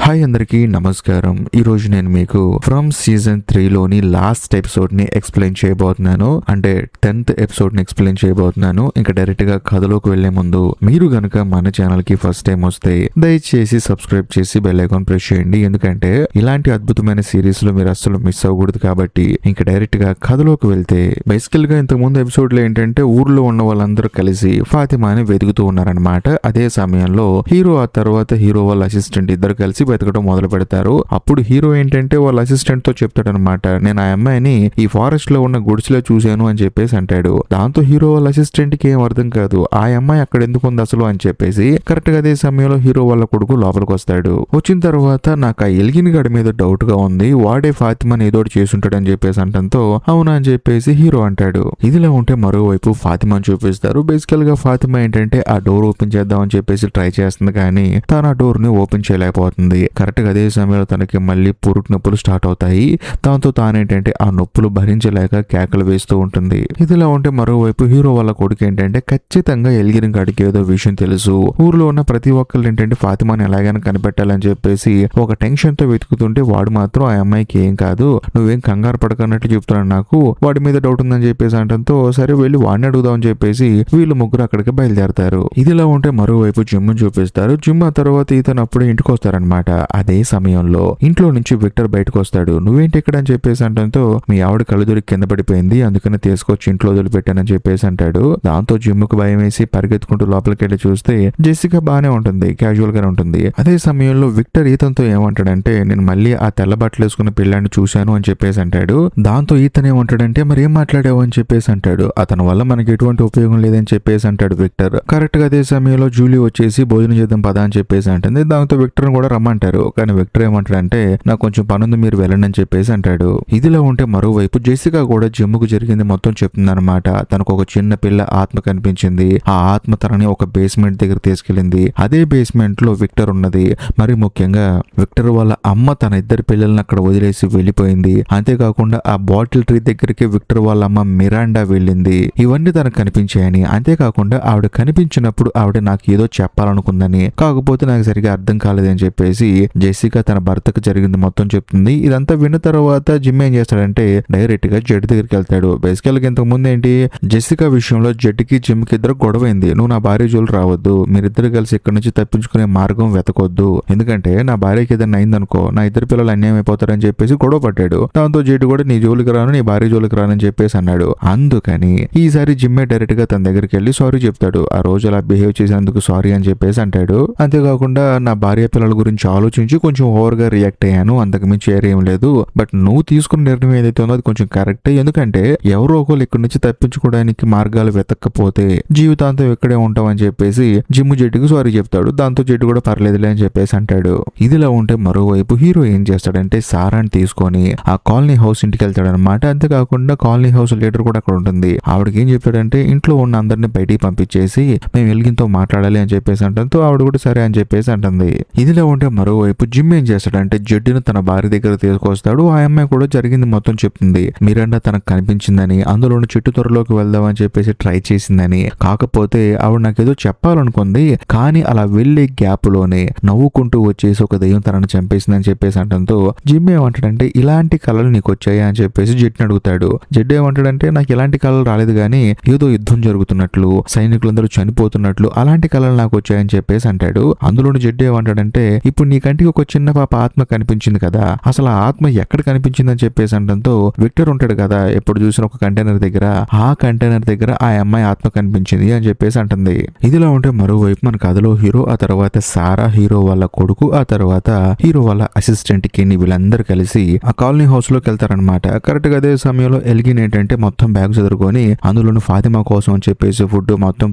Hi అందరికీ నమస్కారం. ఈరోజు నేను మీకు ఫ్రమ్ సీజన్ 3లోని లాస్ట్ ఎపిసోడ్ని ఎక్స్ప్లెయిన్ చేయబోతున్నాను. అంటే 10th ఎపిసోడ్ని ఎక్స్ప్లెయిన్ చేయబోతున్నాను. ఇంకా డైరెక్ట్గా కథలోకి వెళ్లే ముందు మీరు గనుక మన ఛానల్కి ఫస్ట్ టైం వస్తే దయచేసి సబ్స్క్రైబ్ చేసి బెల్ ఐకాన్ ప్రెస్ చేయండి. ఎందుకంటే ఇలాంటి అద్భుతమైన సిరీస్లో మీరు అస్సలు మిస్ అవ్వకూడదు కాబట్టి. ఇంకా డైరెక్ట్గా కథలోకి వెళ్తే బేసికల్గా ఇంతకుముందు ఎపిసోడ్లో ఏంటంటే ఊర్లో ఉన్న వాళ్ళందరూ కలిసి ఫాతిమాని వెతుకుతూ ఉన్నారనమాట. అదే సమయంలో హీరో ఆ తర్వాత హీరో వాళ్ళ అసిస్టెంట్ ఇద్దరు కలిసి వెతకడం మొదలు పెడతారు. అప్పుడు హీరో ఏంటంటే వాళ్ళ అసిస్టెంట్ తో చెప్తాడనమాట, నేను ఆ అమ్మాయిని ఈ ఫారెస్ట్ లో ఉన్న గుడిసెలో చూశాను అని చెప్పేసి అంటాడు. దాంతో హీరో వాళ్ళ అసిస్టెంట్ కి ఏం అర్థం కాదు, ఆ అమ్మాయి అక్కడ ఎందుకు ఉంది అసలు అని చెప్పేసి. కరెక్ట్ గా అదే సమయంలో హీరో వాళ్ళ కొడుకు లోపలికి వస్తాడు. వచ్చిన తర్వాత నాకు ఆ ఎల్గిన్ గడి మీద డౌట్ గా ఉంది, వాడే ఫాతిమాని ఏదో చేసుంటాడు అని చెప్పేసి అంటంతో అవునా అని చెప్పేసి హీరో అంటాడు. ఇదిలా ఉంటే మరోవైపు ఫాతిమాని చూపిస్తారు. బేసికల్ గా ఫాతిమా ఏంటంటే ఆ డోర్ ఓపెన్ చేద్దాం అని చెప్పేసి ట్రై చేస్తుంది, కానీ తన ఆ డోర్ ని ఓపెన్ చేయలేకపోతుంది. కరెక్ట్ గా అదే సమయంలో తనకి మళ్ళీ పురుటి నొప్పులు స్టార్ట్ అవుతాయి. దాంతో తానేంటంటే ఆ నొప్పులు భరించలేక కేకలు వేస్తూ ఉంటుంది. ఇదిలా ఉంటే మరోవైపు హీరో వాళ్ళ కొడుకు ఏంటంటే ఖచ్చితంగా ఎల్గిన్ గాడికి ఏదో విషయం తెలుసు, ఊర్లో ఉన్న ప్రతి ఒక్కళ్ళు ఏంటంటే ఫాతిమాని ఎలాగైనా కనిపెట్టాలని చెప్పేసి ఒక టెన్షన్ తో వెతుకుతుంటే వాడు మాత్రం ఆ అమ్మాయికి ఏం కాదు, నువ్వేం కంగారు పడకన్నట్టు చెప్తున్నాడు, నాకు వాడి మీద డౌట్ ఉందని చెప్పేసి అంటంతో సరే వెళ్ళి వాడిని అడుగుదాం అని చెప్పేసి వీళ్ళు ముగ్గురు అక్కడికి బయలుదేరతారు. ఇదిలా ఉంటే మరోవైపు జిమ్ చూపిస్తారు. జిమ్ ఆ తర్వాత ఇతను అప్పుడే ఇంటికి వస్తారనమాట. అదే సమయంలో ఇంట్లో నుంచి విక్టర్ బయటకు వస్తాడు. నువ్వేంటి ఇక్కడ అని చెప్పేసి అంటంతో మీ ఆవిడ కళ్ళు దొరికి కింద పడిపోయింది, అందుకని తీసుకొచ్చి ఇంట్లో వదిలిపెట్టానని చెప్పేసి అంటాడు. దాంతో జిమ్ కు భయం వేసి పరిగెత్తుకుంటూ లోపలికి వెళ్ళి చూస్తే జెసికా బానే ఉంటుంది, క్యాజువల్ గానే ఉంటుంది. అదే సమయంలో విక్టర్ ఈతన్తో ఏమంటాడంటే నేను మళ్ళీ ఆ తెల్ల బట్టలు వేసుకున్న పిల్లాన్ని చూశాను అని చెప్పేసి అంటాడు. దాంతో ఈతన్ ఏమంటాడంటే మరి ఏం మాట్లాడావు అని చెప్పేసి అంటాడు. అతని వల్ల మనకి ఎటువంటి ఉపయోగం లేదని చెప్పేసి అంటాడు విక్టర్. కరెక్ట్ గా అదే సమయంలో జూలీ వచ్చేసి భోజనం చేద్దాం పదా అని చెప్పేసి అంటుంది. దాంతో విక్టర్ కూడా రమ్మంటారు. కానీ విక్టర్ ఏమంటాడంటే నాకు కొంచెం పనుంది మీరు వెళ్ళండి అని చెప్పేసి అంటాడు. ఇదిలా ఉంటే మరోవైపు జెసికా కూడా జిమ్ముకు జరిగింది మొత్తం చెప్తుందన్నమాట. తనకు ఒక చిన్న పిల్ల ఆత్మ కనిపించింది. ఆ ఆత్మ తనని ఒక బేస్మెంట్ దగ్గర తీసుకెళ్లింది. అదే బేస్మెంట్ లో విక్టర్ ఉన్నది. మరి ముఖ్యంగా విక్టర్ వాళ్ళ అమ్మ తన ఇద్దరు పిల్లల్ని అక్కడ వదిలేసి వెళ్ళిపోయింది. అంతేకాకుండా ఆ బాటిల్ ట్రీ దగ్గరికి విక్టర్ వాళ్ళ అమ్మ మిరాండా వెళ్ళింది. ఇవన్నీ తనకు కనిపించాయని, అంతేకాకుండా ఆవిడ కనిపించినప్పుడు ఆవిడ నాకు ఏదో చెప్పాలనుకుందని, కాకపోతే నాకు సరిగా అర్థం కాలేదని చెప్పేసి జెసికా తన భర్తకు జరిగింది మొత్తం చెప్తుంది. ఇదంతా విన్న తర్వాత జిమ్ ఏం చేస్తాడంటే డైరెక్ట్ గా జెడ్ దగ్గరికి వెళ్తాడు. బేసికల్ గా ఇంతకు ముందు ఏంటి జెసికా విషయంలో జెడ్కి జిమ్ కి ఇద్దరు గొడవైంది. నువ్వు నా భార్య జోలు రావద్దు, మీరిద్దరు కలిసి ఇక్కడ నుంచి తప్పించుకునే మార్గం వెతకొద్దు, ఎందుకంటే నా భార్యకి ఏదైనా అయిందనుకో నా ఇద్దరు పిల్లలు అన్యాయం అయిపోతారని చెప్పేసి గొడవ పడ్డాడు. దాంతో జెడ్ కూడా నీ జోలికి రాను, నీ భార్య జోలికి రానని చెప్పేసి అన్నాడు. అందుకని ఈసారి జిమ్మే డైరెక్ట్ గా తన దగ్గరికి వెళ్ళి సారీ చెప్తాడు. ఆ రోజు అలా బిహేవ్ చేసినందుకు సారీ అని చెప్పేసి అంటాడు. అంతేకాకుండా నా భార్య పిల్లల గురించి ఆలోచించి కొంచెం ఓవర్ గా రియాక్ట్ అయ్యాను, అంతకుమించి ఏం లేదు. బట్ నువ్వు తీసుకున్న నిర్ణయం ఏదైతే ఉందో అది కొంచెం కరెక్టే, ఎందుకంటే ఎవరో ఒకరు ఇక్కడ నుంచి తప్పించుకోవడానికి మార్గాలు వెతకపోతే జీవితాంతం ఇక్కడే ఉంటాం అని చెప్పేసి జిమ్ జెడ్కి సారీ చెప్తాడు. దాంతో జెడ్ కూడా పర్లేదులే అని చెప్పేసి అంటాడు. ఇదిలా ఉంటే మరోవైపు హీరో ఏం చేస్తాడంటే సారాన్ని తీసుకొని ఆ కాలనీ హౌస్ ఇంటికి వెళ్తాడనమాట. అంతేకాకుండా కాలనీ హౌస్ లీడర్ కూడా అక్కడ ఉంటుంది. ఆవిడకి ఏం చెప్తాడంటే ఇంట్లో ఉన్న అందరిని బయటికి పంపించేసి మేము ఎల్గిన్తో మాట్లాడాలి అని చెప్పేసి అంటంతో ఆవిడ కూడా సరే అని చెప్పేసి అంటుంది. ఇదిలా ఉంటే మరోవైపు జిమ్ ఏం చేస్తాడంటే జడ్డును తన భార్య దగ్గర తీసుకొస్తాడు. ఆ అమ్మాయి కూడా జరిగింది మొత్తం చెప్తుంది. మిరాండా తనకు కనిపించిందని, అందులోని చెట్టు త్వరలోకి వెళ్దామని చెప్పేసి ట్రై చేసిందని, కాకపోతే ఆవిడ నాకేదో చెప్పాలనుకుంది, కానీ అలా వెళ్లే గ్యాప్ లోనే నవ్వుకుంటూ వచ్చేసి ఒక దెయ్యం తనను చంపేసిందని చెప్పేసి అంటంతో జిమ్ ఏమంటాడంటే ఇలాంటి కళలు నీకు వచ్చాయా అని చెప్పేసి జడ్ని అడుగుతాడు. జడ్ ఏమంటాడంటే నాకు ఇలాంటి కళలు రాలేదు, కానీ ఏదో యుద్ధం జరుగుతున్నట్లు, సైనికులందరూ చనిపోతున్నట్లు అలాంటి కళలు నాకు వచ్చాయని చెప్పేసి అంటాడు. అందులోని జడ్ ఏమంటాడంటే ఇప్పుడు నీ కంటికి ఒక చిన్న పాప ఆత్మ కనిపించింది కదా, అసలు ఆ ఆత్మ ఎక్కడ కనిపించిందని చెప్పేసి అంటంతో విక్టర్ ఉంటాడు కదా ఎప్పుడు చూసిన ఒక కంటైనర్ దగ్గర, ఆ కంటైనర్ దగ్గర ఆ అమ్మాయి ఆత్మ కనిపించింది అని చెప్పేసి అంటుంది. ఇదిలా ఉంటే మరోవైపు మన కథలో హీరో, ఆ తర్వాత సారా, హీరో వాళ్ళ కొడుకు, ఆ తర్వాత హీరో వాళ్ళ అసిస్టెంట్ కిని వీళ్ళందరూ కలిసి ఆ కాలనీ హౌస్ లోకి వెళ్తారనమాట. కరెక్ట్ గా అదే సమయంలో ఎల్గిన్ ఏంటంటే మొత్తం బ్యాగ్ చదువుకొని అందులోని ఫాతిమా కోసం అని చెప్పేసి ఫుడ్ మొత్తం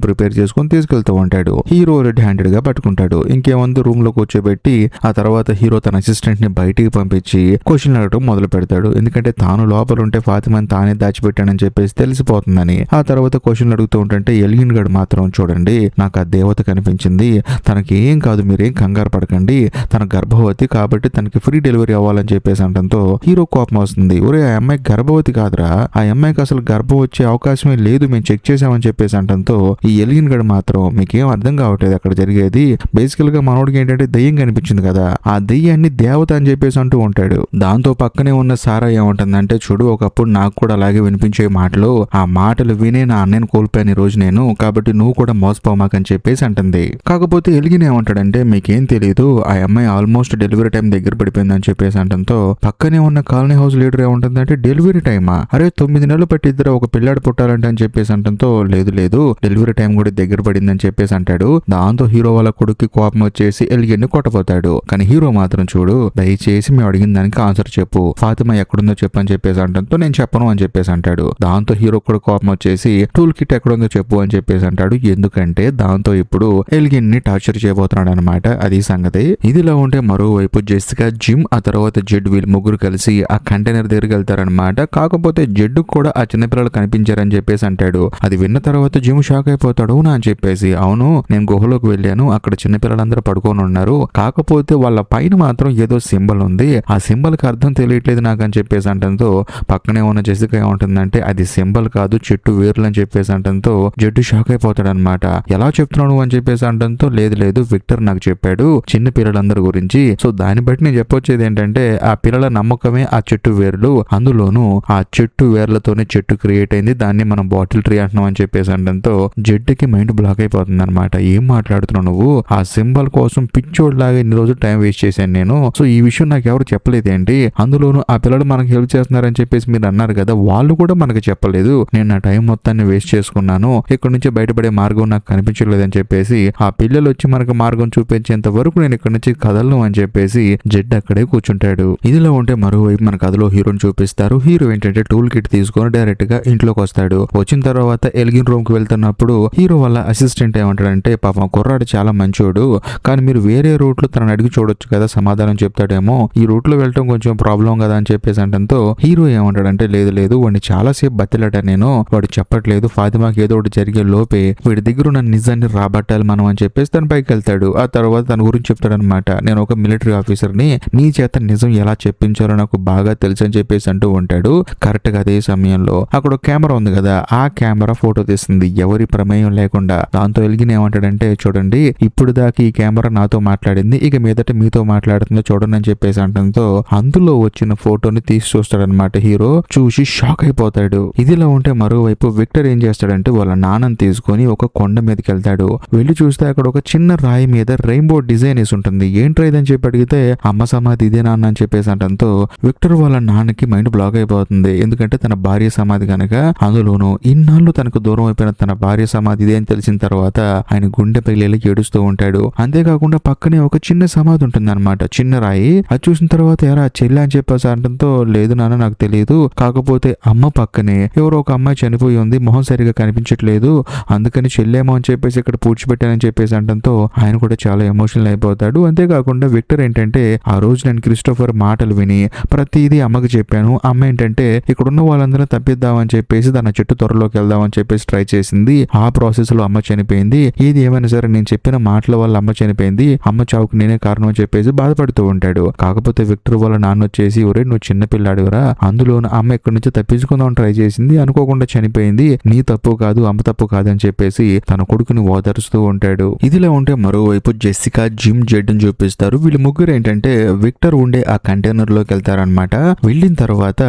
ప్రిపేర్ చేసుకుని తీసుకెళ్తూ ఉంటాడు. హీరో రెడ్ హ్యాండెడ్ గా పట్టుకుంటాడు. ఇంకేముంది రూమ్ లో కూర్చోబెట్టి ఆ తర్వాత హీరో తన అసిస్టెంట్ ని బయటికి పంపించి క్వశ్చన్ అడగడం మొదలు పెడతాడు. ఎందుకంటే తాను లోపల ఉంటే ఫాతిమాని తానే దాచిపెట్టానని చెప్పేసి తెలిసిపోతుందని. ఆ తర్వాత క్వశ్చన్లు అడుగుతూ ఉంటుంటే ఎల్గిన్ గడ్ మాత్రం చూడండి నాకు ఆ దేవత కనిపించింది, తనకి ఏం కాదు, మీరేం కంగారు పడకండి, తన గర్భవతి కాబట్టి తనకి ఫ్రీ డెలివరీ అవ్వాలని చెప్పేసి అంటంతో హీరో కోపం వస్తుంది. ఒరే ఆ అమ్మాయి గర్భవతి కాదురా, ఆ అమ్మాయికి అసలు గర్భం వచ్చే అవకాశమే లేదు, మేము చెక్ చేసామని చెప్పేసి అంటంతో ఈ ఎల్గిన్ గడ్ మాత్రం మీకేం అర్థం కావట్లేదు అక్కడ జరిగేది, బేసికల్ గా మనోడికి ఏంటంటే దయ్యం కనిపించింది కదా, ఆ దెయ్యాన్ని దేవత అని చెప్పేసి అంటూ ఉంటాడు. దాంతో పక్కనే ఉన్న సారా ఏమంటుందంటే, చూడు ఒకప్పుడు నాకు కూడా అలాగే వినిపించే మాటలు, ఆ మాటలు వినే నా అన్నయ్యను కోల్పోయాను ఈ రోజు నేను, కాబట్టి నువ్వు కూడా మోసపోమాకని చెప్పేసి అంటుంది. కాకపోతే ఎలిగిన్ ఏమంటాడంటే, మీకేం తెలియదు, ఆ అమ్మాయి ఆల్మోస్ట్ డెలివరీ టైం దగ్గర పడిపోయిందని చెప్పేసి అంటంతో పక్కనే ఉన్న కాలనీ హౌస్ లీడర్ ఏముంటుందంటే, డెలివరీ టైమా, అరే 9 నెలలు పట్టిద్దరు ఒక పిల్లాడు పుట్టాలంటే అని చెప్పేసి అంటంతో, లేదు డెలివరీ టైం కూడా దగ్గర పడిందని చెప్పేసి అంటాడు. దాంతో హీరో వాళ్ళ కొడుక్కి కోపం వచ్చేసి ఎలిగిన్ ని కొట్టపోతాడు. కానీ హీరో మాత్రం, చూడు దయచేసి మేము అడిగిన దానికి ఆన్సర్ చెప్పు, ఫాతిమా ఎక్కడుందో చెప్పు అని చెప్పేసి అంటంతో, నేను చెప్పను అని చెప్పేసి అంటాడు. దాంతో హీరో కూడా కోపం వచ్చేసి టూల్ కిట్ ఎక్కడుందో చెప్పు అని చెప్పేసి అంటాడు. ఎందుకంటే దాంతో ఇప్పుడు ఎలిగిన్ ని టార్చర్ చేయబోతున్నాడు అనమాట. అది సంగతి. ఇదిలా ఉంటే మరోవైపు జెసికా, జిమ్, ఆ తర్వాత జెడ్ వీళ్ళు ముగ్గురు కలిసి ఆ కంటైనర్ దగ్గరికి వెళ్తారనమాట. కాకపోతే జెడ్ కూడా ఆ చిన్నపిల్లలు కనిపించారని చెప్పేసి అంటాడు. అది విన్న తర్వాత జిమ్ షాక్ అయిపోతాడు. అవునా అని చెప్పేసి, అవును నేను గుహలోకి వెళ్ళాను, అక్కడ చిన్నపిల్లలందరూ పడుకొని ఉన్నారు, కాకపోతే వాళ్ళ పైన మాత్రం ఏదో సింబల్ ఉంది, ఆ సింబల్ కి అర్థం తెలియట్లేదు నాకు అని చెప్పేసి అంటంతో పక్కనే ఉన్న జెసికా ఏమంటుందంటే, అది సింబల్ కాదు చెట్టు వేర్లు అని చెప్పేసి అంటంతో జెడ్ షాక్ అయిపోతాడు అనమాట. ఎలా చెప్తున్నావు అని చెప్పేసి అంటంతో, లేదు విక్టర్ నాకు చెప్పాడు చిన్న పిల్లలందరి గురించి, సో దాన్ని బట్టి నేను చెప్పొచ్చేది ఏంటంటే, ఆ పిల్లల నమ్మకమే ఆ చెట్టు వేర్లు, అందులోనూ ఆ చెట్టు వేర్లతోనే చెట్టు క్రియేట్ అయింది, దాన్ని మనం బాటిల్ ట్రీ అంటున్నాం అని చెప్పేసి అంటంతో జెడ్కి మైండ్ బ్లాక్ అయిపోతుంది అనమాట. ఏం మాట్లాడుతున్నావు నువ్వు, ఆ సింబల్ కోసం పిచ్చోడ్లాగా ఇన్ని రోజులు టైం వేస్ట్ చేశాను నేను, సో ఈ విషయం నాకు ఎవరు చెప్పలేదేంటి, అందులోనూ ఆ పిల్లలు మనకి హెల్ప్ చేస్తున్నారని చెప్పేసి మీరు అన్నారు కదా, వాళ్ళు కూడా మనకి చెప్పలేదు, నేను నా టైం మొత్తాన్ని వేస్ట్ చేసుకున్నాను, ఇక్కడ నుంచి బయటపడే మార్గం నాకు కనిపించలేదని చెప్పేసి, ఆ పిల్లలు వచ్చి మనకు మార్గం చూపించేంత వరకు నేను ఇక్కడ నుంచి కదలను అని చెప్పేసి జెడ్ అక్కడే కూర్చుంటాడు. ఇదిలో ఉంటే మరోవైపు మన కథలో హీరోని చూపిస్తారు. హీరో ఏంటంటే టూల్ కిట్ తీసుకొని డైరెక్ట్ గా ఇంట్లోకి వస్తాడు. వచ్చిన తర్వాత ఎలిగిన్ రూమ్ కి వెళ్తున్నప్పుడు హీరో వాళ్ళ అసిస్టెంట్ ఏమంటాడంటే, పాపం కుర్రాడు చాలా మంచోడు, కానీ మీరు వేరే రూట్ లో తనని అడిగి చూడొచ్చు కదా, సమాధానం చెప్తాడేమో, ఈ రూట్ లో వెళ్ళటం కొంచెం ప్రాబ్లం కదా అని చెప్పేసి అంటంతో హీరో ఏమంటాడంటే, లేదు వాడిని చాలా సేపు బతిలాట నేను, వాడు చెప్పట్లేదు, ఫాతిమాకి ఏదో ఒకటి జరిగే లోపే వీడి దగ్గర ఉన్న నిజాన్ని రాబట్టాలి మనం అని చెప్పేసి తన పైకి వెళ్తాడు. ఆ తర్వాత తన గురించి చెప్తాడనమాట, నేను ఒక మిలిటరీ ఆఫీసర్ని, నీ చేత నిజం ఎలా చెప్పించాలో నాకు బాగా తెలుసు అని చెప్పేసి అంటూ ఉంటాడు. కరెక్ట్ గా అదే సమయంలో అక్కడ కెమెరా ఉంది కదా, ఆ కెమెరా ఫోటో తీస్తుంది ఎవరి ప్రమేయం లేకుండా. దాంతో ఎలిగిన్ ఏమంటాడంటే, చూడండి ఇప్పుడు దాకా ఈ కెమెరా నాతో మాట్లాడింది, ఇక మీదట మీతో మాట్లాడుతుందో చూడండి అని చెప్పేసి అంటంతో అందులో వచ్చిన ఫోటోని తీసి చూస్తాడనమాట. హీరో చూసి షాక్ అయిపోతాడు. ఇదిలా ఉంటే మరోవైపు విక్టర్ ఏం చేస్తాడంటే, వాళ్ళ నాన్నని తీసుకొని ఒక కొండ మీదకి వెళ్తాడు. వెళ్ళి చూస్తే అక్కడ ఒక చిన్న రాయి మీద రెయిన్బో డిజైన్ వేసి ఉంటుంది. ఏంట్రా ఇదని చెప్పి అడిగితే, అమ్మ సమాధి ఇదే నాన్న అని చెప్పేసి అంటంతో విక్టర్ వాళ్ళ నాన్నకి మైండ్ బ్లాక్ అయిపోతుంది. ఎందుకంటే తన భార్య సమాధి కనుక, అందులోనూ ఇన్నాళ్ళు తనకు దూరం అయిపోయిన తన భార్య సమాధి ఇదే అని తెలిసిన తర్వాత ఆయన గుండె పగిలేలా ఏడుస్తూ ఉంటాడు. అంతేకాకుండా పక్కనే ఒక చిన్న సమాధి ఉంటుంది అనమాట, చిన్న రాయి. అది చూసిన తర్వాత ఎరా చెల్లి అని చెప్పేసి అంటంతో, లేదు నాన్న నాకు తెలియదు, కాకపోతే అమ్మ పక్కనే ఎవరో ఒక అమ్మాయి చనిపోయి ఉంది, మొహం సరిగా కనిపించట్లేదు, అందుకని చెల్లేమో అని చెప్పేసి ఇక్కడ పూడ్చిపెట్టానని చెప్పేసి అంటంతో ఆయన కూడా చాలా ఎమోషనల్ అయిపోతాడు. అంతేకాకుండా విక్టర్ ఏంటంటే, ఆ రోజు నేను క్రిస్టోఫర్ మాటలు విని ప్రతిదీ అమ్మకి చెప్పాను, అమ్మ ఏంటంటే ఇక్కడున్న వాళ్ళందరూ తప్పిద్దామని చెప్పేసి తన చెట్టు త్వరలోకి వెళ్దామని చెప్పేసి ట్రై చేసింది, ఆ ప్రాసెస్ లో అమ్మ చనిపోయింది, ఏది ఏమైనా సరే నేను చెప్పిన మాటల వల్ల అమ్మ చనిపోయింది, అమ్మ చావుకు నేనే కారణం అని చెప్పేసి బాధపడుతూ ఉంటాడు. కాకపోతే విక్టర్ వాళ్ళ నాన్న వచ్చేసి, ఒరే నువ్వు చిన్న పిల్లాడురా, అందులో అమ్మ ఎక్కడి నుంచి తప్పించుకుందాం ట్రై చేసింది, అనుకోకుండా చనిపోయింది, నీ తప్పు కాదు అమ్మ తప్పు కాదని చెప్పేసి తన కొడుకుని ఓదారుస్తూ ఉంటాడు. ఇదిలా ఉంటే మరోవైపు జెసికా, జిమ్, జెడ్ అని చూపిస్తారు. వీళ్ళు ముగ్గురు ఏంటంటే విక్టర్ ఉండే ఆ కంటైనర్ లోకి వెళ్తారనమాట. వెళ్ళిన తర్వాత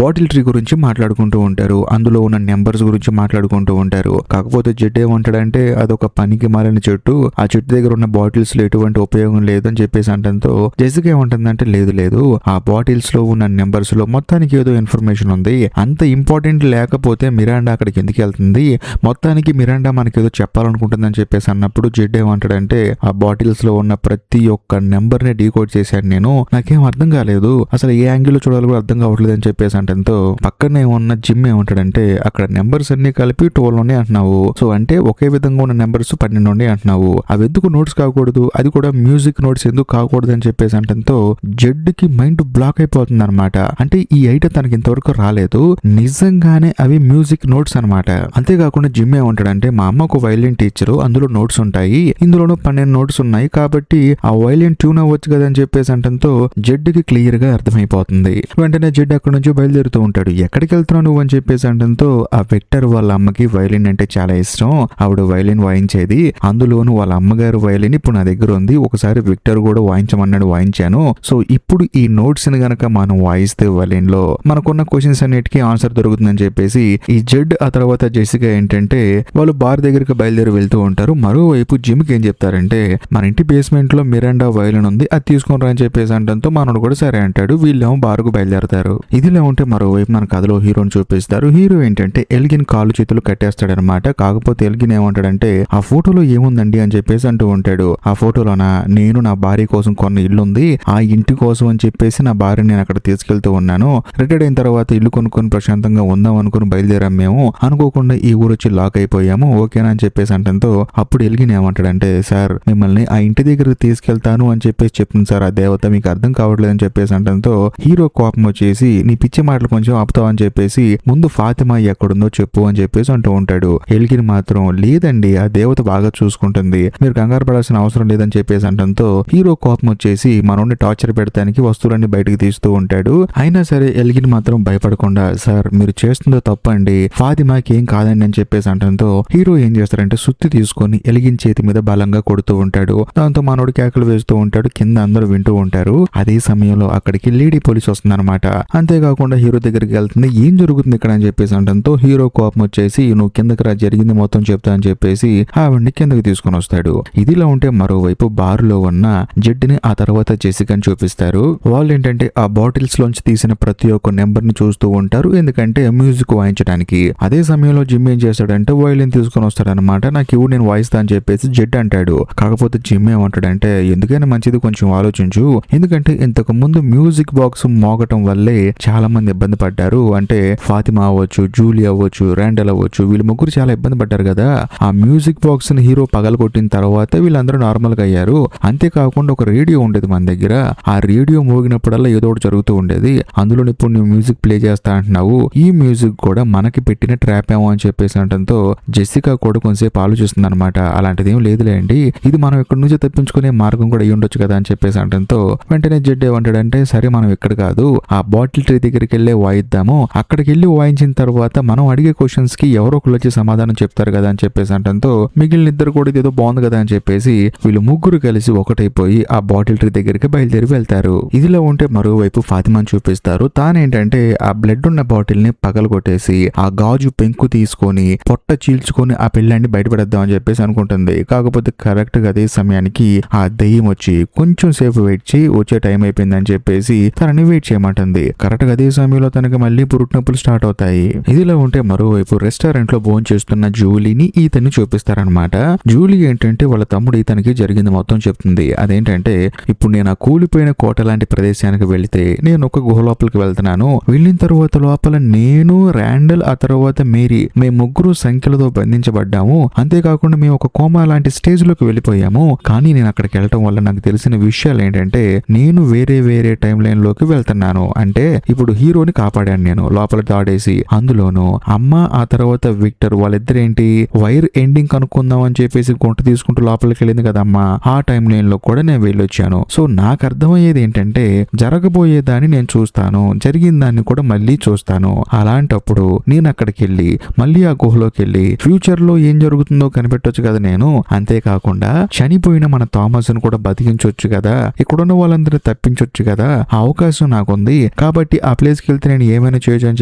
బాటిల్ ట్రీ గురించి మాట్లాడుకుంటూ ఉంటారు, అందులో ఉన్న నెంబర్స్ గురించి మాట్లాడుకుంటూ ఉంటారు. కాకపోతే జెడ్ ఏమంటాడంటే, అదొక పనికి మాలిన చెట్టు, ఆ చెట్టు దగ్గర ఉన్న బాటిల్స్ లో ఎటువంటి ఉపయోగం లేదు అని చెప్పేసి అంటంతో జెసికా ఏమంటుందంటే, లేదు ఆ బాటిల్స్ లో ఉన్న నెంబర్స్ లో మొత్తానికి ఏదో ఇన్ఫర్మేషన్ ఉంది, అంత ఇంపార్టెంట్ లేకపోతే మిరాండా అక్కడికి ఎందుకు వెళ్తుంది, మొత్తానికి మిరాండా మనకేదో చెప్పాలనుకుంటుందని చెప్పేసి అన్నప్పుడు జెడ్ ఏమంటాడంటే, ఆ బాటిల్స్ లో ఉన్న ప్రతి ఒక్క నెంబర్ ని డీకోడ్ చేశాను నేను, నాకేం అర్థం కాలేదు, అసలు ఏ యాంగిల్ లో చూడాలి కూడా అర్థం కావట్లేదు అని చెప్పేసి అంటంతో పక్కనే ఉన్న జిమ్ ఏమంటాడంటే, అక్కడ నెంబర్స్ అన్ని కలిపి 12 అంటున్నావు, సో అంటే ఒకే విధంగా ఉన్న నెంబర్స్ 12 అంటున్నావు, అవి ఎందుకు నోట్స్ కాకూడదు, అది కూడా మ్యూజిక్ నోట్స్ ఎందుకు కాకూడదు అని చెప్పేసి అంటంతో జెడ్ కి మైండ్ బ్లాక్ అయిపోతుంది అనమాట. అంటే ఈ ఐడియా తనకి ఇంతవరకు రాలేదు, నిజంగానే అవి మ్యూజిక్ నోట్స్ అనమాట. అంతేకాకుండా జిమ్ ఏమంటాడంటే, మా అమ్మ ఒక వైలిన్ టీచరు, అందులో నోట్స్ ఉంటాయి, ఇందులోనూ 12 నోట్స్ ఉన్నాయి, కాబట్టి ఆ వైలిన్ ట్యూన్ అవ్వచ్చు కదా అని చెప్పేసి అంటంతో జెడ్ కి క్లియర్ గా అర్థమైపోతుంది. వెంటనే జెడ్ అక్కడ నుంచి బయలుదేరుతూ ఉంటాడు. ఎక్కడికి వెళ్తున్నావు నువ్వు అని చెప్పేసి అంటంతో, ఆ విక్టర్ వాళ్ళ అమ్మకి వైలిన్ అంటే చాలా ఇష్టం, ఆవిడ వైలిన్ వాయించేది, అందులోనూ వాళ్ళ అమ్మగారు వైలిన్ ఇప్పుడు నా దగ్గర ఉంది, ఒకసారి విక్టర్ కూడా వాయించమన్నాడు, వాయించాను. సో ఇప్పుడు ఈ నోట్స్ ని గనక మనం వాయిస్తే వయలిన్ లో మనకున్న క్వశ్చన్స్ అన్నిటికీ ఆన్సర్ దొరుకుతుందని చెప్పేసి ఈ జెడ్ ఆ తర్వాత జెసికా ఏంటంటే వాళ్ళు బార్ దగ్గరికి బయలుదేరి వెళ్తూ ఉంటారు. మరోవైపు జిమ్ కి ఏం చెప్తారంటే మన ఇంటి బేస్మెంట్ లో మిరాండా వయలిన్ ఉంది, అది తీసుకొని రా అని చెప్పేసి అంటంతో మనోడు కూడా సరే అంటాడు. వీళ్ళేమో బార్ కు బయలుదేరతారు. ఇదిలా ఉంటే మరోవైపు మన కథలో హీరోని చూపిస్తారు. హీరో ఏంటంటే ఎల్గిన్ కాలు చేతులు కట్టేస్తాడనమాట. కాకపోతే ఎల్గిన్ ఏమంటాడంటే ఆ ఫోటోలో ఏముందండి అని చెప్పేసి అంటూ ఉంటాడు. ఆ ఫోటోలోన నేను నా భార్య కోసం కొన్న ఇల్లు ఉంది, ఆ ఇంటి కోసం అని చెప్పేసి నా భార్యని నేను అక్కడ తీసుకెళ్తూ ఉన్నాను. రిటైర్డ్ అయిన తర్వాత ఇల్లు కొనుక్కొని ప్రశాంతంగా ఉందాం అనుకుని బయలుదేరాం, మేము అనుకోకుండా ఈ ఊరు వచ్చి లాక్ అయిపోయాము, ఓకేనా అని చెప్పేసి అంటంతో అప్పుడు ఎల్గిన్ ఏమంటాడంటే సార్ మిమ్మల్ని ఆ ఇంటి దగ్గరికి తీసుకెళ్తాను అని చెప్పేసి చెప్తుంది సార్ ఆ దేవత, మీకు అర్థం కావట్లేదు అని చెప్పేసి అంటంతో హీరో కోపం వచ్చేసి నీ పిచ్చి మాటలు కొంచెం ఆపుతావు అని చెప్పేసి ముందు ఫాతిమా ఎక్కడుందో చెప్పు అని చెప్పేసి అంటూ ఉంటాడు. ఎల్గిన్ మాత్రం లేదండి ఆ దేవత బాగా చూసుకుంటుంది, మీరు కంగారు పడాల్సిన అవసరం లేదని చెప్పేసి అంటంతో హీరో కోపం వచ్చేసి మనోడిని టార్చర్ పెడతానికి వస్తువులన్నీ బయటకు తీస్తూ ఉంటాడు. అయినా సరే ఎల్గిన్ మాత్రం భయపడకుండా సార్ మీరు చేస్తుందో తప్పండి, ఫాతిమాకి ఏం కాదండి అని చెప్పేసి అంటంతో హీరో ఏం చేస్తారంటే సుత్తి తీసుకొని ఎల్గిన్ చేతి మీద బలంగా కొడుతూ ఉంటాడు. దాంతో మనోడు కేకలు వేస్తూ ఉంటాడు, కింద అందరూ వింటూ ఉంటారు. అదే సమయంలో అక్కడికి లేడీ పోలీస్ వస్తుందన్నమాట. అంతేకాకుండా హీరో దగ్గరికి వెళ్తుంది, ఏం జరుగుతుంది ఇక్కడ అని చెప్పేసి అంటంతో హీరో కోపం వచ్చేసి నువ్వు కిందకి రా జరిగింది మొత్తం చెప్తా అని చెప్పేసి ఆవిడ్ని కిందకి తీసుకొని వస్తాడు. ఇదిలా ఉంటే మరోవైపు బారులో ఉన్న జెడ్ని ఆ తర్వాత జెసికాని చూపిస్తారు. వాళ్ళు ఏంటంటే ఆ బాటిల్స్ లోంచి తీసిన ప్రతి ఒక్క నెంబర్ ని చూస్తూ ఉంటారు, ఎందుకంటే మ్యూజిక్ వాయించడానికి. అదే సమయంలో జిమ్ ఏం చేస్తాడంటే వయలిన్ తీసుకొని వస్తాడనమాట. నాకు ఇవ్వు నేను వాయిస్తా అని చెప్పేసి జెడ్ అంటాడు. కాకపోతే జిమ్ ఏమంటాడంటే ఎందుకైనా మంచిది కొంచెం ఆలోచించు, ఎందుకంటే ఇంతకు ముందు మ్యూజిక్ బాక్స్ మోగటం వల్లే చాలా మంది ఇబ్బంది పడ్డారు, అంటే ఫాతిమా అవ్వచ్చు, జూలీ అవ్వచ్చు, ర్యాండల్ అవ్వచ్చు, వీళ్ళు ముగ్గురు చాలా ఇబ్బంది పడ్డారు కదా. ఆ మ్యూజిక్ బాక్స్ ని హీరో పగలగొట్టిన తర్వాత వీళ్ళందరూ నార్మల్ గా అయ్యారు. అంతేకాకుండా ఒక రేడియో ఉండేది మన దగ్గర, ఆ రేడియో మోగినప్పుడల్లా ఏదో ఒకటి జరుగుతూ ఉండేది, అందులో ఇప్పుడు నువ్వు మ్యూజిక్ ప్లే చేస్తా అంటున్నావు, ఈ మ్యూజిక్ కూడా మనకి పెట్టిన ట్రాప్ ఏమో అని చెప్పేసి అంటంతో జెసికా కూడా కొంచెంసేపు ఆలోచిస్తుంది అనమాట. అలాంటిది ఏం లేదులేండి, ఇది మనం ఇక్కడ నుంచి తప్పించుకునే మార్గం కూడా అయ్యి ఉండొచ్చు కదా అని చెప్పేసి అంటంతో వెంటనే జెడ్ ఏమంటాడంటే సరే మనం ఇక్కడ కాదు ఆ బాటిల్ ట్రీ దగ్గరికి వెళ్ళి వాయిద్దాము, అక్కడికి వెళ్ళి వాయించిన తర్వాత మనం అడిగే క్వశ్చన్స్ కి ఎవరో ఒకళ్ళు వచ్చి సమాధానం చెప్తారు కదా అని చెప్పేసి అంటంతో మిగిలిన ఇద్దరు కూడా ఇదేదో బాగుంది కదా అని చెప్పేసి వీళ్ళు ముగ్గురు కలిసి ఒకటైపోయి ఆ బాటిల్ ట్రీ దగ్గరికి బయలుదేరి వెళ్తారు. ఇదిలో ఉంటే మరోవైపు ఫాతిమాని చూపిస్తారు. తానేంటంటే ఆ బ్లడ్ ఉన్న బాటిల్ ని పగలగొట్టేసి ఆ గాజు పెంకు తీసుకొని పొట్ట చీల్చుకొని ఆ పిల్లాన్ని బయటపడేద్దాం అని చెప్పేసి అనుకుంటుంది. కాకపోతే కరెక్ట్ గా అదే సమయానికి ఆ దెయ్యం వచ్చి కొంచెం సేపు వెయిట్ చేయి వచ్చే టైం అయిపోయిందని చెప్పేసి తనని వెయిట్ చేయమంటుంది. కరెక్ట్ గా అదే సమయంలో తనకి మళ్ళీ పురుటినొప్పులు స్టార్ట్ అవుతాయి. ఇదిలో ఉంటే మరోవైపు రెస్టారెంట్ లో భోజనం చేస్తున్న జూలీని ఈతన్ని చూపిస్తారనమాట. జూలీ ఏంటంటే వాళ్ళ తమ్ముడు ఈతనికి జరిగింది మొత్తం చెప్తుంది. అదేంటంటే ఇప్పుడు నేను ఆ కూలిపోయిన కోట లాంటి ప్రదేశానికి వెళితే నేను ఒక గుహ లోపలికి వెళ్తున్నాను, వెళ్ళిన తర్వాత లోపల నేను, ర్యాండల్, ఆ తర్వాత మేరీ మేము ముగ్గురు సంఖ్యలతో బంధించబడ్డాము, అంతేకాకుండా మేము ఒక కోమా లాంటి స్టేజ్ లోకి వెళ్ళిపోయాము. కానీ నేను అక్కడికి వెళ్ళటం వల్ల నాకు తెలిసిన విషయాలు ఏంటంటే నేను వేరే టైం లైన్ లోకి వెళ్తున్నాను, అంటే ఇప్పుడు హీరోని కాపాడాను నేను లోపల దాడేసి, అందులోను అమ్మ ఆ తర్వాత విక్టర్ వాళ్ళిద్దరేంటి వైర్ ఎండింగ్ కనుక్కుందాం అని చెప్పేసి గుంట తీసుకుంటూ లోపలికి వెళ్ళింది కదమ్మా, ఆ టైం లైన్ లో కూడా నేను వెళ్ళొచ్చాను. సో నాకు అర్థమయ్యేది ఏంటంటే జరగబోయేదాన్ని నేను చూస్తాను, జరిగిన దాన్ని కూడా మళ్ళీ చూస్తాను. అలాంటప్పుడు నేను అక్కడికి వెళ్ళి మళ్ళీ ఆ గుహలోకి వెళ్ళి ఫ్యూచర్ లో ఏం జరుగుతుందో కనిపెట్టొచ్చు కదా నేను, అంతేకాకుండా చనిపోయిన మన థామస్ ను కూడా బతికించొచ్చు కదా, ఇక్కడున్న వాళ్ళందరూ తప్పించొచ్చు కదా, ఆ అవకాశం నాకుంది, కాబట్టి ఆ ప్లేస్ కి వెళ్తే నేను ఏమైనా చేయొచ్చు అని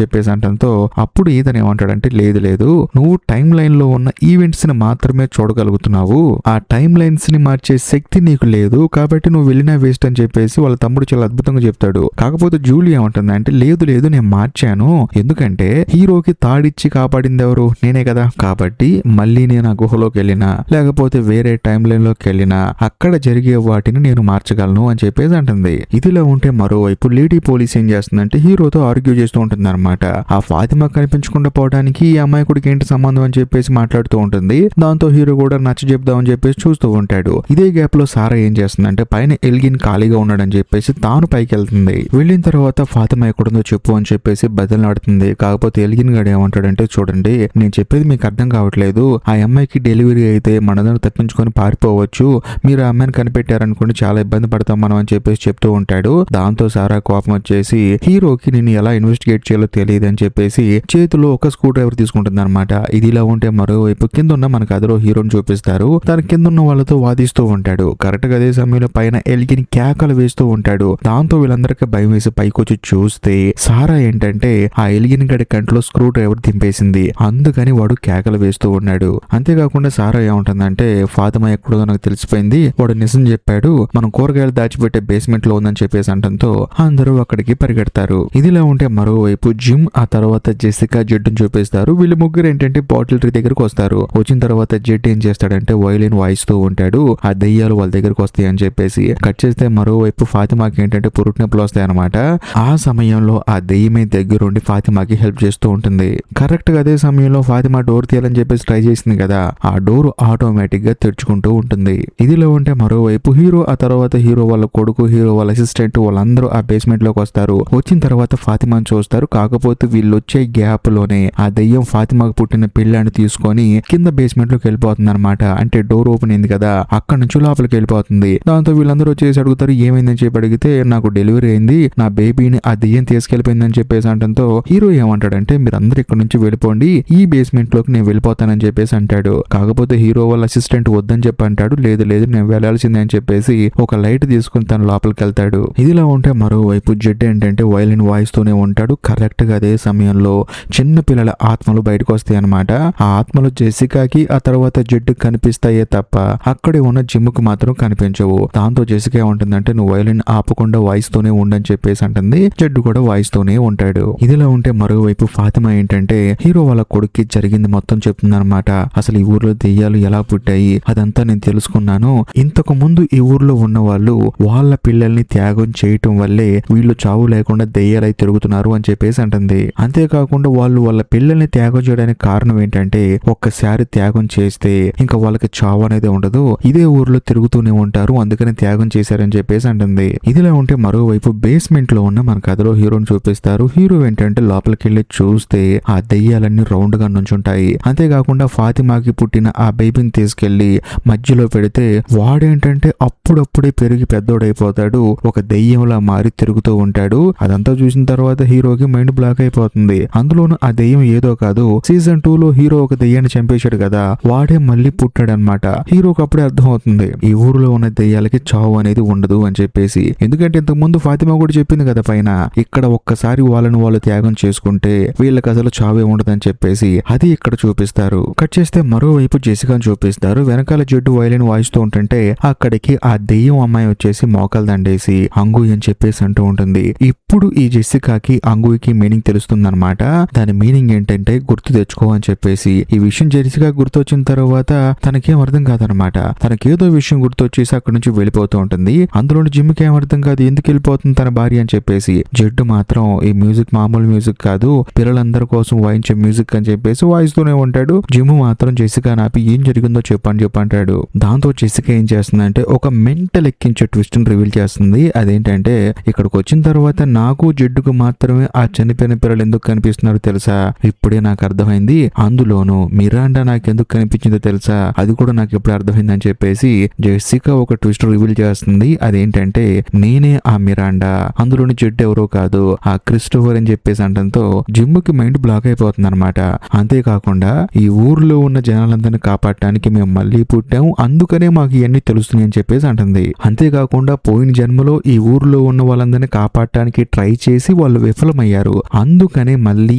చెప్పేసి అంటంతో అప్పుడు ఈతను ఏమంటాడంటే లేదు నువ్వు టైం లైన్ లో ఉన్న ఈవెంట్స్ ని మాత్రమే చూడగలుగుతున్నావు, ఆ టైం లైన్స్ ని మార్చే శక్తి నీకు లేదు, కాబట్టి నువ్వు వెళ్ళినా వేస్ట్ అని చెప్పేసి వాళ్ళ తమ్ముడు చాలా అద్భుతంగా చెప్తాడు. కాకపోతే జూలీ ఏమంటుంది అంటే లేదు నేను మార్చాను, ఎందుకంటే హీరోకి తాడిచ్చి కాపాడింది ఎవరు, నేనే కదా, కాబట్టి మళ్ళీ నేను ఆ గుహలోకి వెళ్ళినా లేకపోతే వేరే టైం లైన్ లోకి వెళ్ళినా అక్కడ జరిగే వాటిని నేను మార్చగలను అని చెప్పేసి అంటుంది. ఇదిలా ఉంటే మరోవైపు లేడీ పోలీస్ ఏం చేస్తుందంటే హీరోతో ఆర్గ్యూ చేస్తూ ఉంటుంది అనమాట. ఆ ఫాతిమా కనిపించకుండా పోవడానికి ఈ అమ్మాయికుడికి ఏంటి సంబంధం అని చెప్పేసి మాట్లాడుతూ ఉంటుంది. దాంతో హీరో కూడా నచ్చ చెప్దామని చెప్పేసి చూస్తూ ఉంటాడు. ఇదే గ్యాప్ లో సారా ఏం చేస్తుందంటే పైన ఎల్గిన్ ఖాళీగా ఉన్నాడని చెప్పేసి తాను పైకి వెళ్తుంది. వెళ్ళిన తర్వాత ఫాతిమా ఎక్కడుందో చెప్పు అని చెప్పేసి బదలాడుతుంది. కాకపోతే ఎల్గిన్ గాడు ఏమంటాడంటే చూడండి నేను చెప్పేది మీకు అర్థం కావట్లేదు, ఆ అమ్మాయికి డెలివరీ అయితే మనదని తప్పించుకొని పారిపోవచ్చు, మీరు ఆ అమ్మాయిని కనిపెట్టారనుకోండి చాలా ఇబ్బంది పడతాం మనం అని చెప్పేసి చెప్తూ ఉంటాడు. దాంతో సారా కోపం వచ్చేసి హీరోకి నేను ఎలా ఇన్వెస్టిగేట్ చేయాలో తెలియదు అని చెప్పేసి చేతిలో ఒక స్క్రూ డ్రైవర్ తీసుకుంటుంది అనమాట. ఇదిలా ఉంటే మరోవైపు కింద ఉన్న మనకు అదరో హీరోని చూపిస్తారు. తన కింద ఉన్న వాళ్ళతో వాదిస్తూ ఉంటాడు. కరెక్ట్ గా అదే సమయంలో పైన ఎలిగిని కేకలు వేస్తూ ఉంటాడు. దాంతో వీళ్ళందరికీ భయం వేసి పైకొచ్చి చూస్తే సారా ఏంటంటే ఆ ఎలిగిన్ గడి కంట్లో స్క్రూ డ్రైవర్ దింపేసింది. అందుకని వాడు కేకలు వేస్తూ ఉన్నాడు. అంతేకాకుండా సారా ఏముంటుందంటే ఫాతిమా ఎక్కడో నాకు తెలిసిపోయింది, వాడు నిజం చెప్పాడు, మనం కూరగాయలు దాచిపెట్టే బేస్మెంట్ లో ఉందని చెప్పేసి అంటంతో అందరూ అక్కడికి పరిగెడతారు. ఇదిలా ఉంటే మరోవైపు జిమ్ ఆ తర్వాత జెసికా జెడ్డును చూపిస్తారు. వీళ్ళు ముగ్గురు ఏంటంటే బాటిల్ ట్రీ దగ్గరకు వస్తారు. వచ్చిన తర్వాత జెడ్ ఏం చేస్తాడంటే వయలిన్ వాయిస్తూ ఉంటాడు. ఆ దెయ్యాలు వాళ్ళ దగ్గరకు వస్తాయి అని చెప్పేసి కట్ చేస్తే మరోవైపు ఫాతిమాకి ఏంటంటే పురుటి నొప్పులు వస్తాయి అనమాట. ఆ సమయంలో ఆ దెయ్యమే దగ్గరుండి ఫాతిమాకి హెల్ప్ చేస్తూ ఉంటుంది. కరెక్ట్ గా అదే సమయంలో ఫాతిమా డోర్ తీయాలని చెప్పేసి ట్రై చేసింది కదా, ఆ డోర్ ఆటోమేటిక్ గా తెరుచుకుంటూ ఉంటుంది. ఇదిలో ఉంటే మరోవైపు హీరో ఆ తర్వాత హీరో వాళ్ళ కొడుకు, హీరో వాళ్ళ అసిస్టెంట్ వాళ్ళందరూ ఆ బేస్మెంట్ లోకి వస్తారు. వచ్చిన తర్వాత ఫాతిమాని చూస్తారు. కాకపోతే వీళ్ళు వచ్చే గ్యాప్ లోనే ఆ దెయ్యం ఫాతిమాకు పుట్టిన పిల్లాన్ని తీసుకొని కింద బేస్మెంట్ లోకి వెళ్ళిపోతుంది అనమాట. అంటే డోర్ ఓపెన్ అయింది కదా, అక్కడ నుంచి లోపలికి వెళ్ళిపోతుంది. దాంతో వీళ్ళందరూ వచ్చేసి అడుగుతారు ఏమైందని చెప్పి అడిగితే నాకు డెలివరీ అయింది, నా బేబీని ఆ దెయ్యం తీసుకెళ్లిపోయిందని చెప్పేసి అంటంతో హీరో ఏమంటాడంటే మీరందరూ ఇక్కడ నుంచి వెళ్ళిపోండి, ఈ బేస్మెంట్ లోకి నేను వెళ్ళిపోతానని చెప్పేసి అంటాడు. కాకపోతే హీరో వాళ్ళ అసిస్టెంట్ వద్దని చెప్పి అంటాడు. లేదు లేదు నేను వెళ్లాల్సిందే అని చెప్పేసి ఒక లైట్ తీసుకుని తను లోపలికి వెళ్తాడు. ఇదిలా ఉంటే మరోవైపు జెడ్ ఏంటంటే వయలిన్ వాయిస్తూనే ఉంటాడు. కరెక్ట్ గా అదే సమయంలో చిన్న పిల్లల ఆత్మలు బయటకు వస్తాయి అనమాట. ఆ ఆత్మలు జెసికాకి ఆ తర్వాత జెడ్ కనిపిస్తాయే తప్ప అక్కడే ఉన్న జిమ్ కు మాత్రం కనిపించవు. దాంతో జెసికా ఏమంటుందంటే నువ్వు వయలిన్ ఆపకుండా వాయిస్తూనే ఉండని చెప్పేసి అంటుంది. జెడ్ కూడా వాయిస్తూనే ఉంటాడు. ఇదిలా ఉంటే మరోవైపు ఫాతిమా ఏంటంటే హీరో వాళ్ళ కొడుక్కి జరిగింది మొత్తం చెప్తుందన్నమాట. అసలు ఈ ఊర్లో దెయ్యాలు ఎలా పుట్టాయి అదంతా నేను తెలుసుకున్నాను. ఇంతకు ముందు ఈ ఊర్లో ఉన్న వాళ్ళు వాళ్ళ పిల్లల్ని త్యాగం చేయటం వల్లే వీళ్ళు చావు లేకుండా దెయ్యాలై తిరుగుతున్నారు అని చెప్పేసి అంటుంది. అంతేకాకుండా వాళ్ళు వాళ్ళ పిల్లల్ని త్యాగం చేయడానికి కారణం ఏంటంటే ఒక్కసారి త్యాగం చేస్తే ఇంకా వాళ్ళకి చావు అనేది ఉండదు, ఇదే ఊర్లో తిరుగుతూనే ఉంటారు, అందుకని త్యాగం చేశారని చెప్పేసి అంటుంది. ఇదిలా ఉంటే మరోవైపు బేస్మెంట్ లో ఉన్న మన కథలో హీరోని చూపిస్తారు. హీరో ఏంటంటే లోపలికి వెళ్ళి చూస్తే ఆ దెయ్యాలన్నీ రౌండ్ గా నుంచుంటాయి. అంతేకాకుండా ఫాతిమాకి పుట్టిన ఆ బేబీని తీసుకెళ్లి మధ్యలో పెడితే వాడేంటంటే అప్పుడప్పుడే పెరిగి పెద్దోడైపోతాడు, ఒక దెయ్యంలా మారి తిరుగుతూ ఉంటాడు. అదంతా చూసిన తర్వాత హీరోకి మైండ్ బ్లాక్ అయిపోతుంది. అందులోనూ ఆ దెయ్యం ఏదో కాదు, సీజన్ 2 లో హీరో ఒక దెయ్యాన్ని చంపేశాడు కదా, వాడే మళ్ళీ పుట్టాడనమాట. హీరోకి అప్పుడే అర్థం అవుతుంది ఈ ఊరిలో ఉన్న దెయ్యాలకి చావు అనేది ఉండదు అని చెప్పేసి. ఎందుకంటే ఇంతకు ముందు ఫాతిమా కూడా చెప్పింది కదా పైన, ఇక్కడ ఒక్కసారి వాళ్ళని వాళ్ళు త్యాగం చేసుకుంటే వీళ్ళకి అసలు చావే ఉండదని చెప్పేసి, అది ఇక్కడ చూపిస్తారు. కట్ చేస్తే మరోవైపు జెసికాని చూపిస్తారు. వెనకాల జెడ్ వయలిన్ వాయిస్తూ ఉంటుంటే అక్కడికి ఆ దెయ్యం అమ్మాయి వచ్చేసి మోకాలు దండేసి అంగు అని చెప్పేసి అంటూ ఉంటుంది. ఇప్పుడు ఈ జెసికాకి అంగుకి మీనింగ్ తెలుస్తుందన్నమాట. దాని మీనింగ్ ఏంటంటే గుర్తు తెచ్చుకో అని చెప్పేసి. ఈ విషయం జెసికా గుర్తొచ్చిన తర్వాత తనకేం అర్థం కాదనమాట. తనకేదో విషయం గుర్తొచ్చేసి అక్కడ నుంచి వెళ్ళిపోతూ ఉంటుంది. అందులోని జిమ్కి ఏం అర్థం కాదు ఎందుకు వెళ్ళిపోతుంది తన భార్య అని చెప్పేసి. జెడ్ మాత్రం ఈ మ్యూజిక్ మామూలు మ్యూజిక్ కాదు, పిల్లలందరి కోసం వాయించే మ్యూజిక్ అని చెప్పేసి వాయిస్తూనే ఉంటాడు. జిమ్ మాత్రం జెసికా నాపి ఏం జరిగిందో చెప్పని చెప్పంటాడు. దాంతో జెసికా ఏం చేస్తుందంటే ఒక మెంటల్ ఎక్కించే ట్విస్ట్ ని రివీల్ చేస్తుంది. అదేంటంటే ఇక్కడికి వచ్చిన తర్వాత నాకు జెడ్డుకు మాత్రమే ఆ చనిపోయిన పిల్లలు ఎందుకు కనిపిస్తున్నారు తెలుసా, ఇప్పుడే నాకు అర్థమైంది. అందులోనూ మిరాండా నాకు ఎందుకు కనిపించిందో తెలుసా, అది కూడా నాకు ఇప్పుడు అర్థమైంది అని చెప్పేసి జెసికా ఒక ట్విస్ట్ రివీల్ చేస్తుంది. అదేంటంటే నేనే ఆ మిరాండా, అందులోని జెడ్ ఎవరో కాదు ఆ క్రిస్టోఫర్ అని చెప్పేసి అంటంతో జిమ్ కి మైండ్ బ్లాక్ అయిపోతుంది అనమాట. అంతేకాకుండా ఈ ఊర్లో ఉన్న జనాలందరినీ కాపాడటానికి మేము మళ్ళీ పుట్టాము, అందుకనే మాకు ఇవన్నీ తెలుస్తున్నాయి అని చెప్పేసి అంటుంది. అంతేకాకుండా పోయిన జన్మలో ఈ ఊర్లో ఉన్న వాళ్ళందరినీ కాపాడటానికి ట్రై చేసి వాళ్ళు విఫలమయ్యారు, అందుకనే మళ్ళీ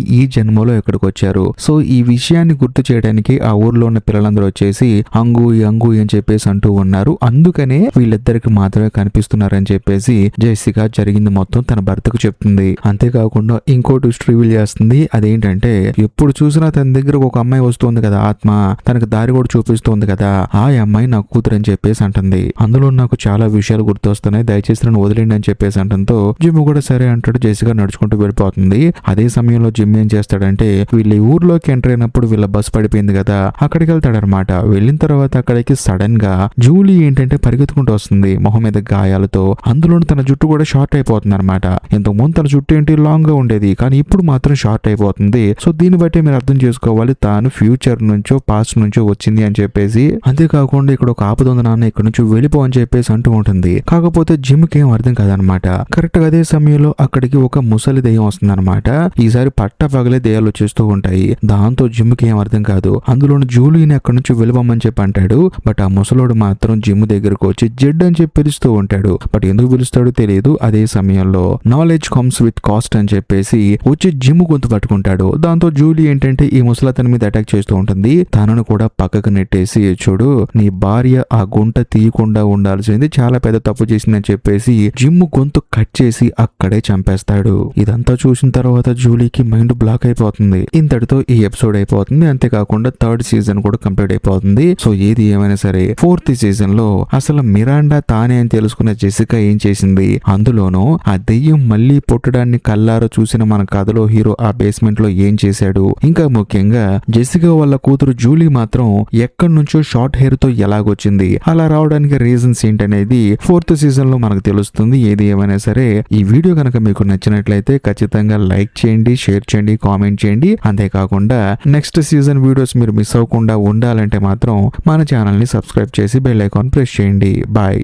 ఈ జన్మలో ఇక్కడికి వచ్చారు. సో ఈ విషయాన్ని గుర్తు చేయడానికి ఆ ఊర్లో ఉన్న పిల్లలందరూ వచ్చేసి అంగు అని చెప్పేసి అంటూ ఉన్నారు, అందుకనే వీళ్ళిద్దరికి మాత్రమే కనిపిస్తున్నారని చెప్పేసి జెసికా జరిగింది మొత్తం తన భర్తకు చెప్తుంది. అంతేకాకుండా ఇంకో ట్విస్ట్ రివీల్ చేస్తుంది. అదేంటంటే ఎప్పుడు చూసినా తన దగ్గర ఒక అమ్మాయి వస్తుంది కదా ఆత్మ, తనకు దారి కూడా చూపిస్తుంది కదా, ఆ అమ్మాయి నా కూతురు అని చెప్పేసి అంటుంది. అందులో నాకు చాలా విషయాలు గుర్తొస్తున్నాయి, దయచేసి నన్ను వదిలేండి అని చెప్పేసి అంటంతో జిమ్ కూడా సరే అంటాడు. జెసికా నడుచుకుంటూ వెళ్ళిపోతుంది. అదే సమయంలో జిమ్ ఏం చేస్తాడంటే వీళ్ళ ఊర్లోకి ఎంటర్ అయినప్పుడు వీళ్ళ బస్ పడిపోయింది కదా, అక్కడికి వెళ్తాడనమాట. వెళ్ళిన తర్వాత అక్కడికి సడన్ గా జూలీ ఏంటంటే పరిగెత్తుకుంటూ వస్తుంది మొహం మీద గాయాలతో. అందులో తన జుట్టు కూడా షార్ట్ అయిపోతుంది అనమాట. ఇంతకు ముందు తన జుట్టు ఏంటి లాంగ్ గా ఉండేది, కానీ ఇప్పుడు మాత్రం షార్ట్ అయిపోతుంది. సో దీన్ని బట్టి మీరు అర్థం చేసుకోవాలి తాను ఫ్యూచర్ నుంచో పాస్ట్ నుంచో వచ్చింది అని చెప్పేసి. అంతేకాకుండా ఇక్కడ ఒక ఆపద ఉంది నాన్న, ఇక్కడ నుంచి వెళ్ళిపో అని చెప్పేసి అంటూ ఉంటుంది. కాకపోతే జిమ్ కి ఏం అర్థం కాదనమాట. కరెక్ట్ గా అదే సమయంలో అక్కడికి ఒక ముసలి దెయ్యం వస్తుంది అనమాట. ఈసారి పట్ట పగలే దెయ్యాలు వచ్చేస్తూ ఉంటాయి. దాంతో జిమ్ కి ఏం అర్థం కాదు. అందులోని జూలీని అక్కడి నుంచి వెళ్ళిపోమని చెప్పి అంటాడు. బట్ ఆ ముసలోడు మాత్రం జిమ్ దగ్గరకు వచ్చి జెడ్ అని చెప్పి పిలుస్తూ ఉంటాడు. బట్ ఎందుకు పిలుస్తాడో తెలియదు. అదే సమయంలో నాలెడ్జ్ కమ్స్ విత్ కాస్ట్ అని చెప్పేసి వచ్చి జిమ్ గొంతు పట్టుకుంటాడు. దాంతో జూలీ ఏంటంటే ఈ ముసలతని మీద అటాక్ చేస్తూ ఉంటుంది. తనను కూడా పక్కకు నెట్టేసి, చూడు నీ భార్య ఆ గుంట తీయకుండా ఉండాల్సింది, చాలా పెద్ద తప్పు చేసిందని చెప్పేసి జిమ్ గొంతు కట్ చేసి అక్కడే చంపేస్తాడు. ఇదంతా చూసిన తర్వాత జూలీకి మైండ్ బ్లాక్ అయిపోతుంది. ఇంతటితో ఈ ఎపిసోడ్ అయిపోతుంది. అంతేకాకుండా థర్డ్ సీజన్ కూడా కంప్లీట్ అయిపోతుంది. సో ఏది ఏమైనా సరే ఫోర్త్ సీజన్ లో అసలు మిరాండా తానే అని తెలుసుకున్న జెసికా ఏం చేసింది, అందులోనూ ఆ దెయ్యం మళ్ళీ పుట్టడాన్ని కల్లారా చూసిన మన కథలో హీరో ఆ బేస్మెంట్ లో ఏం చేశాడు, ఇంకా ముఖ్యంగా జెసికా వాళ్ళ కూతురు జూలీ మాత్రం ఎక్కడి నుంచో షార్ట్ హెయిర్ తో ఎలాగొచ్చింది, అలా రావడానికి రీజన్స్ ఏంటనేది ఫోర్త్ సీజన్ లో మనకు తెలుస్తుంది. ఏది ఏమైనా సరే ఈ వీడియో కనుక మీకు నచ్చినట్లయితే ఖచ్చితంగా లైక్ చేయండి, షేర్ చేయండి, కామెంట్ చేయండి. అంతేకాకుండా నెక్స్ట్ సీజన్ వీడియోస్ మీరు మిస్ అవ్వకుండా ఉండాలంటే మాత్రం మన ఛానల్ ని సబ్స్క్రైబ్ చేసి బెల్ ఐకాన్ ప్రెస్ చేయండి. బాయ్.